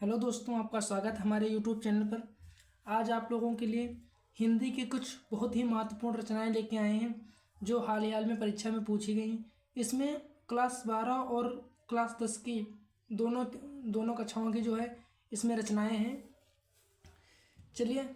Hello दोस्तों, आपका स्वागत हमारे यूट्यूब चैनल पर। आज आप लोगों के लिए हिंदी की कुछ बहुत ही महत्वपूर्ण रचनाएं लेके आए हैं जो हाल ही में परीक्षा में पूछी गई। इसमें क्लास 12 और क्लास 10 की दोनों दोनों कक्षाओं की जो है इसमें रचनाएं हैं। चलिए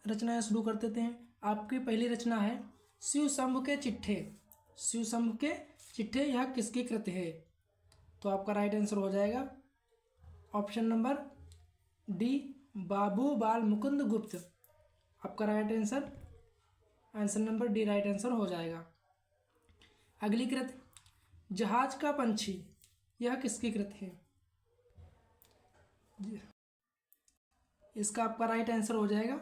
रचनाएं शुरू कर देते हैं। आपकी पहली रचना है शिव शंभु के चिट्ठे। शिव शंभु के चिट्ठे यह किसकी कृति है? तो आपका राइट आंसर हो जाएगा ऑप्शन नंबर डी, बाबू बाल मुकुंद गुप्त। आपका right answer answer number D right answer हो जाएगा। अगली कृति जहाज का पंछी, यह किसकी कृति है? इसका आपका राइट आंसर हो जाएगा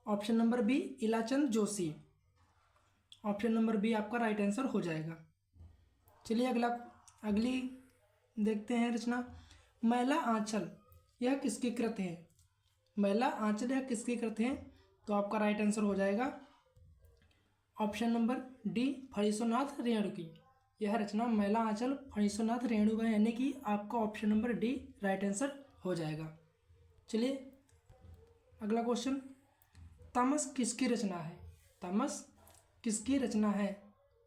option number B, Ilachand Joshi. Option number B आपका राइट आंसर हो जाएगा। चलिए अगली देखते हैं रचना मैला आंचल, यह किसकी कृति है? मैला आंचल यह किसकी कृति है? तो आपका राइट आंसर हो जाएगा ऑप्शन नंबर डी, फणीसुनाथ रेणु की। यह रचना मैला आंचल फणीसुनाथ रेणु का, यानी कि आपका option number D right answer हो जाएगा। चलिए अगला क्वेश्चन तमस किसकी रचना है? तमस किसकी रचना है?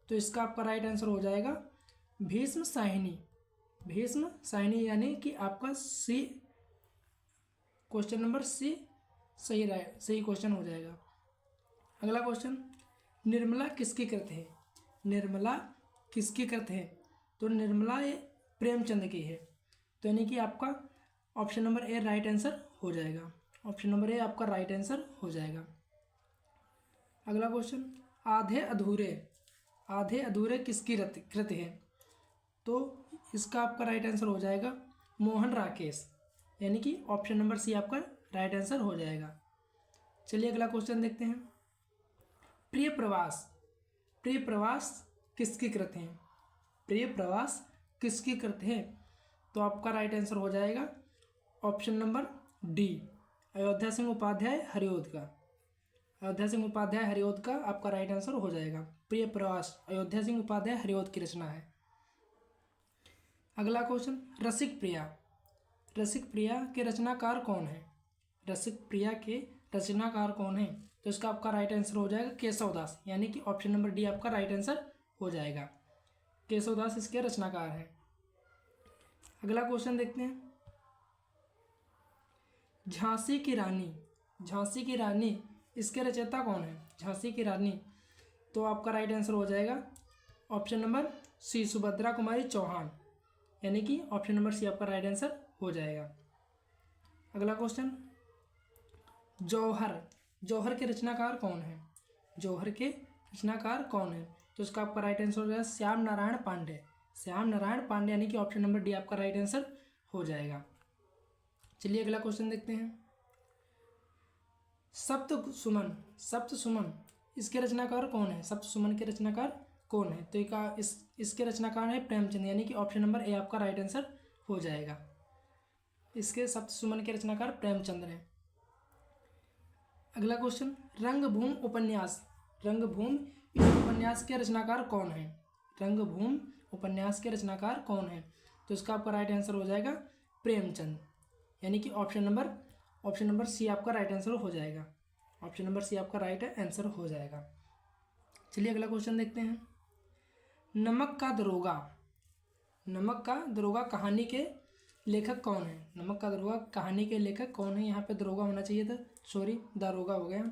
तो इसका आपका राइट आंसर हो जाएगा भीष्म साहिनी। भीष्म साहिनी, यानी कि आपका सी क्वेश्चन नंबर सी सही क्वेश्चन हो जाएगा। अगला क्वेश्चन निर्मला किसकी कृति है? निर्मला किसकी कृति है? तो निर्मला ये प्रेमचंद की है, तो यानी कि आपका ऑप्शन नंबर ए राइट आंसर हो जाएगा। ऑप्शन नंबर ए आपका राइट आंसर हो जाएगा। अगला क्वेश्चन आधे अधूरे किसकी कृति है? तो इसका आपका राइट आंसर हो जाएगा मोहन राकेश, यानी कि ऑप्शन नंबर सी आपका राइट आंसर हो जाएगा। चलिए अगला क्वेश्चन देखते हैं प्रिय प्रवास किसकी कृति है? प्रिय प्रवास किसकी कृति है? तो आपका राइट आंसर हो जाएगा option number D, Ayodhya Singh Upadhyay Hariaudh का। अयोध्या सिंह उपाध्याय हरिओद का आपका राइट आंसर हो जाएगा। प्रिय प्रवास अयोध्या सिंह उपाध्याय हरिओद की रचना है। अगला क्वेश्चन रसिक प्रिया के रचनाकार कौन है? रसिक प्रिया के रचनाकार कौन है? तो इसका आपका राइट आंसर हो जाएगा केशवदास, यानी कि ऑप्शन नंबर डी आपका राइट आंसर हो जाएगा। केशवदास इसके रचनाकार हैं। अगला क्वेश्चन देखते हैं झांसी की रानी इसके रचयिता कौन है? झांसी की रानी, तो आपका राइट आंसर हो जाएगा ऑप्शन नंबर सी, सुभद्रा कुमारी चौहान, यानी कि ऑप्शन नंबर सी आपका राइट आंसर हो जाएगा। अगला क्वेश्चन जौहर के रचनाकार कौन है? जौहर के रचनाकार कौन है? तो इसका आपका राइट आंसर हो जाएगा श्याम नारायण पांडे, यानी कि ऑप्शन नंबर डी आपका राइट आंसर हो जाएगा। चलिए अगला क्वेश्चन देखते हैं सप्त सुमन इसके रचनाकार कौन है? सप्त सुमन के रचनाकार कौन है? तो इसके रचनाकार है प्रेमचंद, यानी कि ऑप्शन नंबर ए आपका राइट आंसर हो जाएगा। इसके सप्त सुमन के रचनाकार प्रेमचंद हैं। अगला क्वेश्चन रंगभूमि उपन्यास के रचनाकार कौन है? रंगभूमि उपन्यास के रचनाकार कौन है? तो इसका आपका राइट आंसर हो जाएगा प्रेमचंद, यानी कि ऑप्शन नंबर सी आपका राइट आंसर हो जाएगा। ऑप्शन नंबर सी आपका राइट आंसर हो जाएगा। चलिए अगला क्वेश्चन देखते हैं नमक का दरोगा कहानी के लेखक कौन है? नमक का दरोगा कहानी के लेखक कौन है? यहाँ पे दरोगा होना चाहिए था, सॉरी दारोगा हो गया।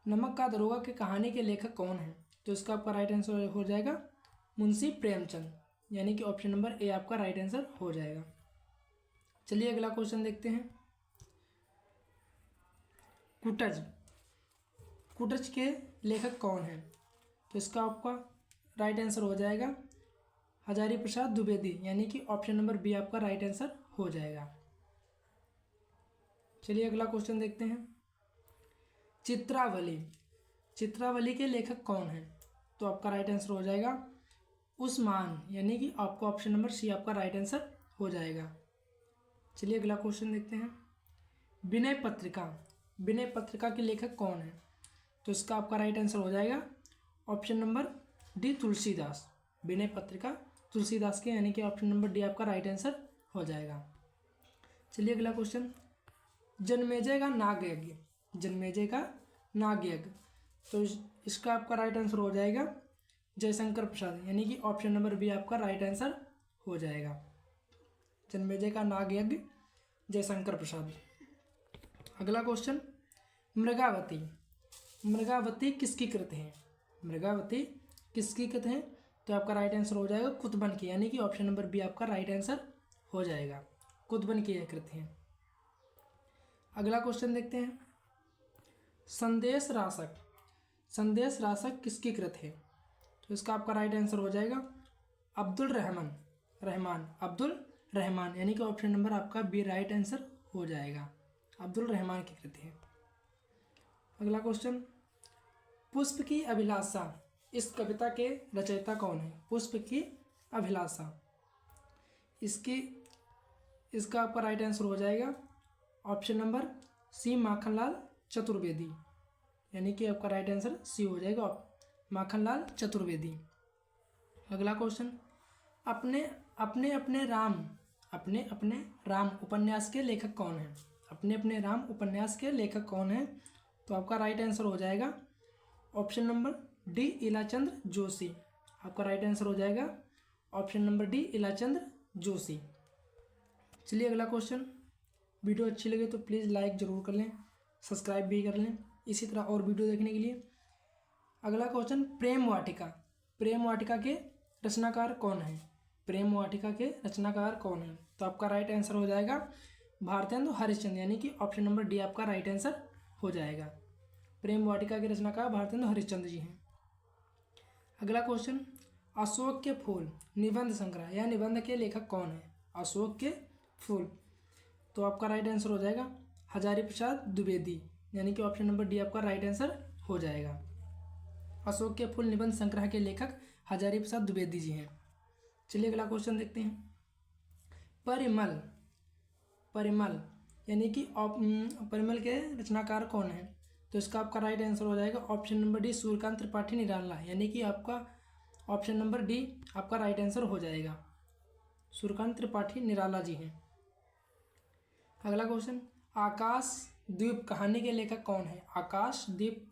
नमक का दरोगा के कहानी के लेखक कौन है? तो इसका आपका राइट आंसर हो जाएगा मुंशी प्रेमचंद, यानी कि ऑप्शन नंबर ए आपका राइट आंसर हो जाएगा। चलिए अगला क्वेश्चन देखते हैं कुटज के लेखक कौन है? तो इसका आपका राइट आंसर हो जाएगा हजारी प्रसाद द्विवेदी, यानी कि ऑप्शन नंबर बी आपका राइट आंसर हो जाएगा। चलिए अगला क्वेश्चन देखते हैं चित्रावली के लेखक कौन है? तो आपका राइट आंसर हो जाएगा उस्मान, यानी कि आपका ऑप्शन नंबर सी आपका राइट आंसर हो जाएगा। चलिए अगला क्वेश्चन देखते हैं विनय पत्रिका के लेखक कौन है? तो इसका आपका राइट आंसर हो जाएगा option number D, Tulsidas. Vinay Patrika Tulsidas के, यानी कि ऑप्शन नंबर डी आपका राइट आंसर हो जाएगा। चलिए अगला क्वेश्चन, जन्मेजय का नाग यज्ञ, जन्मेजय का नाग यज्ञ, तो इसका आपका राइट आंसर हो जाएगा जयशंकर प्रसाद, यानी कि ऑप्शन नंबर बी आपका राइट आंसर हो जाएगा। जन्मेजय का नाग यज्ञ जयशंकर प्रसाद। अगला क्वेश्चन, मृगावती, मृगावती किसकी कृत है, मृगावती किसकी कृत है, तो आपका राइट आंसर हो जाएगा कुतुबन की, यानी कि ऑप्शन नंबर बी आपका राइट आंसर हो जाएगा, कुतुबन की यह कृत है। अगला क्वेश्चन देखते हैं, संदेश राशक, संदेश राशक किसकी कृत है, तो इसका आपका राइट आंसर हो जाएगा अब्दुल रहमान, रहमान, अब्दुल रहमान, यानी कि ऑप्शन नंबर आपका बी राइट आंसर हो जाएगा, अब्दुल रहमान की कृत है। अगला क्वेश्चन, पुष्प की अभिलाषा, इस कविता के रचयिता कौन है, पुष्प की अभिलाषा, इसका आपका राइट आंसर हो जाएगा option number C Makhanlal Chaturvedi, यानी कि आपका राइट आंसर सी हो जाएगा, माखनलाल चतुर्वेदी। अगला क्वेश्चन, अपने अपने अपने राम, अपने अपने राम उपन्यास के लेखक कौन हैं, अपने अपने राम उपन्यास के लेखक कौन हैं, तो आपका राइट आंसर हो जाएगा option number D Ilachandra Joshi, आपका राइट आंसर हो जाएगा option number D Ilachandra Joshi. चलिए अगला क्वेश्चन, वीडियो अच्छी लगे तो प्लीज़ लाइक ज़रूर कर लें, सब्सक्राइब भी कर लें इसी तरह और वीडियो देखने के लिए। अगला क्वेश्चन, प्रेम वाटिका, प्रेम वाटिका के रचनाकार कौन है, प्रेम वाटिका के रचनाकार कौन है, तो आपका राइट आंसर हो जाएगा भारतेंदु हरिश्चंद्र, यानी कि ऑप्शन नंबर डी आपका राइट आंसर हो जाएगा, प्रेम वाटिका के रचनाकार भारतेंदु हरिश्चंद्र जी हैं। अगला क्वेश्चन, अशोक के फूल निबंध संग्रह या निबंध के लेखक कौन है, अशोक के फूल, तो आपका राइट आंसर हो जाएगा हजारी प्रसाद द्विवेदी, यानी कि ऑप्शन नंबर डी आपका राइट आंसर हो जाएगा, अशोक के फूल निबंध संग्रह के लेखक हजारी प्रसाद द्विवेदी जी हैं। चलिए अगला क्वेश्चन देखते हैं, परिमल, परिमल यानी कि परिमल के रचनाकार कौन है, तो इसका आपका राइट आंसर हो जाएगा option number D Suryakant Tripathi Nirala, यानी कि आपका ऑप्शन नंबर डी आपका राइट आंसर हो जाएगा, सूर्यकांत त्रिपाठी निराला जी हैं। अगला क्वेश्चन, आकाश द्वीप कहानी के लेखक कौन है, आकाश द्वीप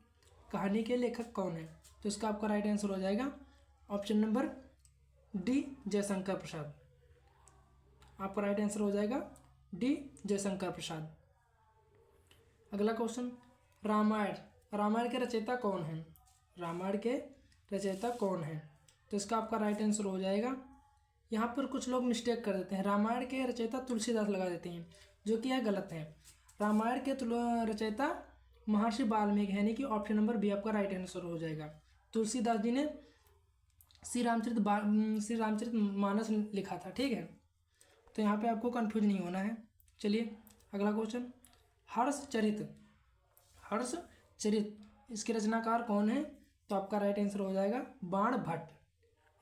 कहानी के लेखक कौन है, तो इसका आपका राइट आंसर हो जाएगा option number D Jaishankar Prasad, आपका राइट आंसर हो जाएगा डी जयशंकर प्रसाद। अगला क्वेश्चन, रामायण, रामायण के रचयिता कौन है, रामायण के रचयिता कौन है, तो इसका आपका राइट आंसर हो जाएगा, यहाँ पर कुछ लोग मिस्टेक कर देते हैं, रामायण के रचयिता तुलसीदास लगा देते हैं, जो कि यह गलत है, रामायण के रचयिता महर्षि वाल्मीकि, यानी कि ऑप्शन नंबर बी आपका राइट आंसर हो जाएगा। तुलसीदास जी ने श्री रामचरित मानस लिखा था, ठीक है, तो यहाँ पे आपको कंफ्यूज नहीं होना है। चलिए अगला क्वेश्चन, हर्षचरित, हर्षचरित इसके रचनाकार कौन है, तो आपका राइट आंसर हो जाएगा बाण भट्ट,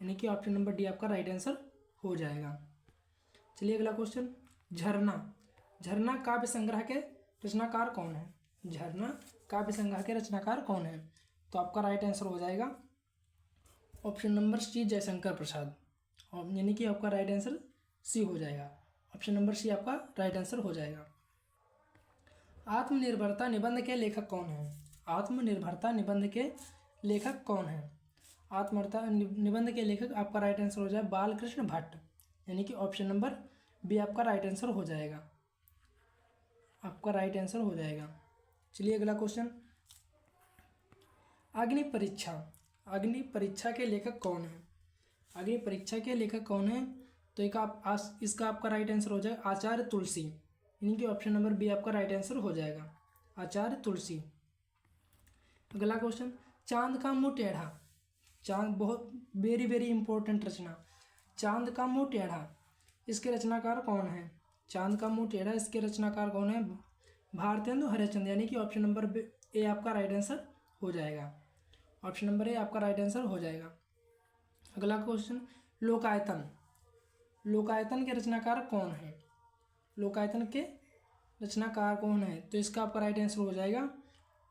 यानी कि ऑप्शन नंबर डी आपका राइट आंसर हो जाएगा। चलिए अगला क्वेश्चन, झरना, झरना काव्य संग्रह के रचनाकार कौन है, झरना काव्य संग्रह के रचनाकार कौन है, तो आपका राइट आंसर हो जाएगा ऑप्शन नंबर सी जयशंकर प्रसाद, यानी कि आपका राइट आंसर सी हो जाएगा, ऑप्शन नंबर सी आपका राइट आंसर हो जाएगा। आत्मनिर्भरता निबंध के लेखक कौन है, आत्मनिर्भरता निबंध के लेखक कौन है, आत्मनिर्भरता निबंध के लेखक आपका राइट आंसर हो जाएगा बालकृष्ण भट्ट, यानी कि ऑप्शन नंबर बी आपका राइट आंसर हो जाएगा, आपका राइट आंसर हो जाएगा। चलिए अगला क्वेश्चन, अग्नि परीक्षा, अग्नि परीक्षा के लेखक कौन है, अग्नि परीक्षा के लेखक कौन है, तो इसका आपका राइट आंसर हो जाएगा आचार्य तुलसी, यानी कि ऑप्शन नंबर बी आपका राइट आंसर हो जाएगा, आचार्य तुलसी। अगला क्वेश्चन, चांद का मुंह टेढ़ा, चांद बहुत वेरी वेरी इंपॉर्टेंट रचना, चांद का मुंह टेढ़ा इसके रचनाकार कौन है, चांद का मुंह टेढ़ा इसके रचनाकार कौन है, भारतेंदु हरिश्चंद्र, यानी कि ऑप्शन नंबर ए आपका राइट आंसर हो जाएगा, ऑप्शन नंबर ए आपका राइट आंसर हो जाएगा। अगला क्वेश्चन, लोकायतन, लोकायतन के रचनाकार कौन है, लोकायतन के रचनाकार कौन है, तो इसका आपका राइट आंसर हो जाएगा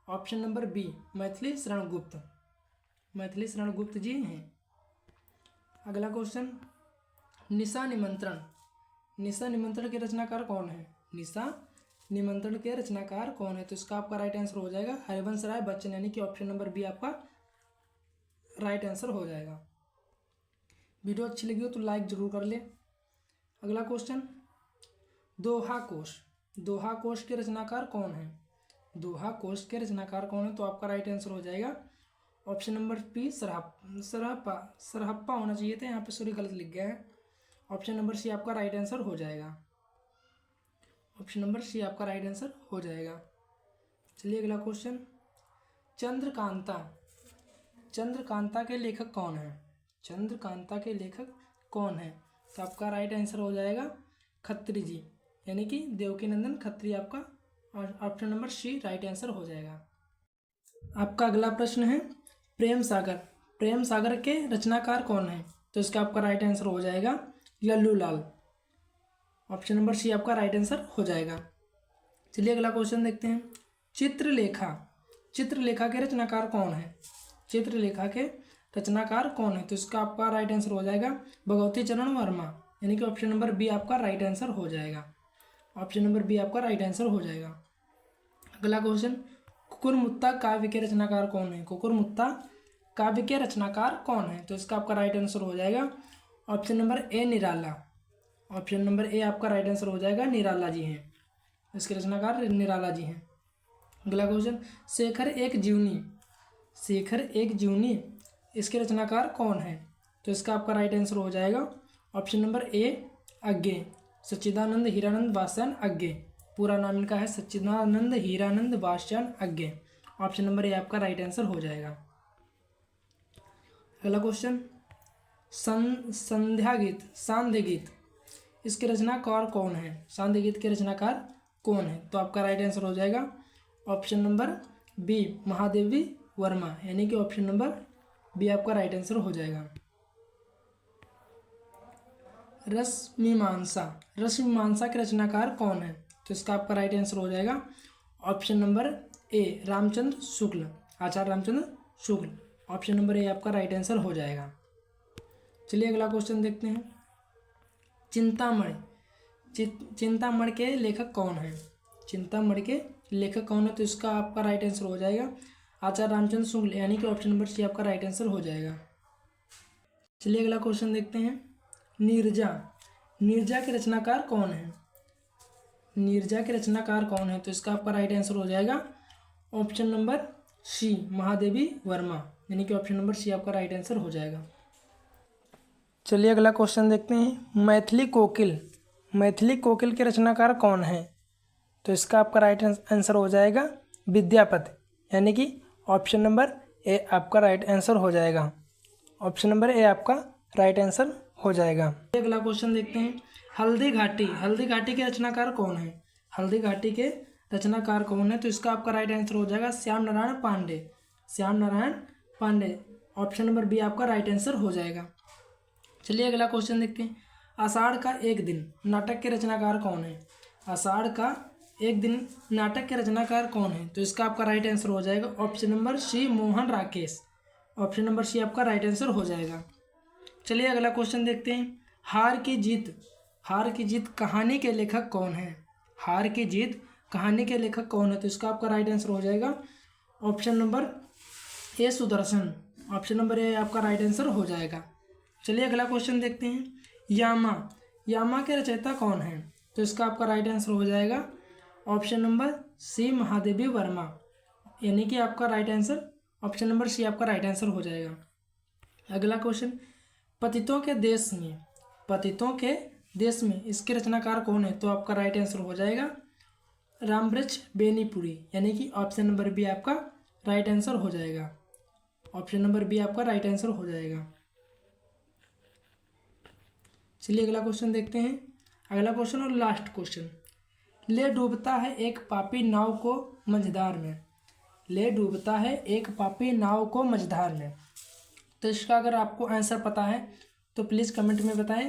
option number B Maithili Sharan Gupt, Maithili Sharan Gupt जी हैं। अगला क्वेश्चन, निशा निमंत्रण, निशा निमंत्रण के रचनाकार कौन है, निशा निमंत्रण के रचनाकार कौन है? तो इसका आपका राइट आंसर हो जाएगा हरिवंश राय बच्चन, यानी कि ऑप्शन नंबर बी आपका राइट आंसर हो जाएगा। वीडियो अच्छी लगी हो तो लाइक जरूर कर ले। अगला क्वेश्चन, दोहा कोश। दोहा कोश के रचनाकार कौन है? दोहा कोश के रचनाकार कौन है? तो आपका राइट आंसर हो जाएगा ऑप्शन नंबर पी सरहप्पा होना चाहिए था, यहाँ पे सॉरी गलत लिख गया है। ऑप्शन नंबर सी आपका राइट आंसर हो जाएगा। ऑप्शन नंबर सी आपका राइट आंसर हो जाएगा। चलिए अगला क्वेश्चन, चंद्रकांता। चंद्रकांता के लेखक कौन है? चंद्रकांता के लेखक कौन है? तो आपका राइट आंसर हो जाएगा खत्री जी, यानी कि देवकीनंदन खत्री, आपका option number C right answer हो जाएगा। आपका अगला प्रश्न है प्रेम सागर। प्रेम सागर के रचनाकार कौन है? तो इसका आपका राइट आंसर हो जाएगा लल्लू लाल। ऑप्शन नंबर सी आपका राइट आंसर हो जाएगा। चलिए अगला क्वेश्चन देखते हैं, चित्रलेखा। चित्रलेखा के रचनाकार कौन है? चित्रलेखा के रचनाकार कौन है? तो इसका आपका राइट आंसर हो जाएगा भगवती चरण वर्मा, यानी कि ऑप्शन नंबर बी आपका राइट आंसर हो जाएगा। ऑप्शन नंबर बी आपका राइट आंसर हो जाएगा। अगला क्वेश्चन, कुकुरमुत्ता काव्य के रचनाकार कौन है? कुकुरमुत्ता काव्य के रचनाकार कौन है? तो इसका आपका राइट आंसर हो जाएगा option number A Nirala. Option number A आपका राइट आंसर हो जाएगा, निराला जी हैं, इसके रचनाकार निराला जी हैं। अगला क्वेश्चन, शेखर एक जीवनी। शेखर एक जीवनी, इसके रचनाकार कौन है? तो इसका आपका राइट आंसर हो जाएगा option number A Agyeya, Sachchidanand Hiranand Vatsyayan Agyeya. पूरा नाम इनका है Sachchidanand Hiranand Vatsyayan Agyeya. Option number A आपका राइट आंसर हो जाएगा। अगला क्वेश्चन, संध्या गीत, सांध्य गीत, इसके रचनाकार कौन है? सांध्य गीत के रचनाकार कौन है? तो आपका राइट आंसर हो जाएगा option number B Mahadevi Verma, यानी कि ऑप्शन नंबर बी आपका राइट आंसर हो जाएगा। रसमीमांसा। रसमीमांसा के रचनाकार कौन है? तो इसका आपका राइट आंसर हो जाएगा option number A Ramchandra Shukla, Acharya Ramchandra Shukla. Option number A आपका राइट आंसर हो जाएगा। चलिए अगला क्वेश्चन देखते हैं, चिंतामणि। चिंतामणि के लेखक कौन है? चिंतामणि के लेखक कौन है? तो इसका आपका राइट आंसर हो जाएगा आचार्य रामचंद्र शुक्ल, यानी कि ऑप्शन नंबर सी आपका राइट आंसर हो जाएगा। चलिए अगला क्वेश्चन देखते हैं, नीरजा। नीरजा के रचनाकार कौन है? नीरजा के रचनाकार कौन है? तो इसका आपका राइट आंसर हो जाएगा option number C Mahadevi Verma, यानी कि ऑप्शन नंबर सी आपका राइट आंसर हो जाएगा। चलिए अगला क्वेश्चन देखते हैं, मैथिली कोकिल। मैथिली कोकिल के रचनाकार कौन है? तो इसका आपका राइट आंसर हो जाएगा विद्यापति, यानी कि ऑप्शन नंबर ए आपका राइट आंसर हो जाएगा। ऑप्शन नंबर ए आपका राइट आंसर हो जाएगा। अगला क्वेश्चन देखते हैं, हल्दी घाटी। हल्दी घाटी के रचनाकार कौन है? हल्दी घाटी के रचनाकार कौन है? तो इसका आपका राइट आंसर हो जाएगा Shyam Narayan Pandey. Shyam Narayan Pandey, option number B आपका राइट आंसर हो जाएगा। चलिए अगला क्वेश्चन देखते हैं, आषाढ़ का एक दिन नाटक के रचनाकार कौन है? आषाढ़ का एक दिन नाटक के रचनाकार कौन है? तो इसका आपका राइट आंसर हो जाएगा option number C Mohan Rakesh. Option number C आपका राइट आंसर हो जाएगा। चलिए अगला क्वेश्चन देखते हैं, हार की जीत। हार की जीत कहानी के लेखक कौन है? हार की जीत कहानी के लेखक कौन है? तो इसका आपका राइट आंसर हो जाएगा option number A Sudarshan. Option number A आपका राइट आंसर हो जाएगा। चलिए अगला क्वेश्चन देखते हैं, यामा। यामा के रचयिता कौन है? तो इसका आपका राइट आंसर हो जाएगा option number C Mahadevi Verma, यानी कि आपका right answer option number C आपका राइट आंसर हो जाएगा। अगला क्वेश्चन, पतितों के देश में। पतितों के देश में, इसके रचनाकार कौन है? तो आपका राइट आंसर हो जाएगा रामवृक्ष बेनीपुरी, यानी कि ऑप्शन नंबर बी आपका राइट आंसर हो जाएगा। ऑप्शन नंबर बी आपका राइट आंसर हो जाएगा। चलिए अगला क्वेश्चन देखते हैं, अगला क्वेश्चन और लास्ट क्वेश्चन, ले डूबता है एक पापी नाव को मझधार में। ले डूबता है एक पापी नाव को मझधार में। तो इसका अगर आपको आंसर पता है तो प्लीज़ कमेंट में बताएं।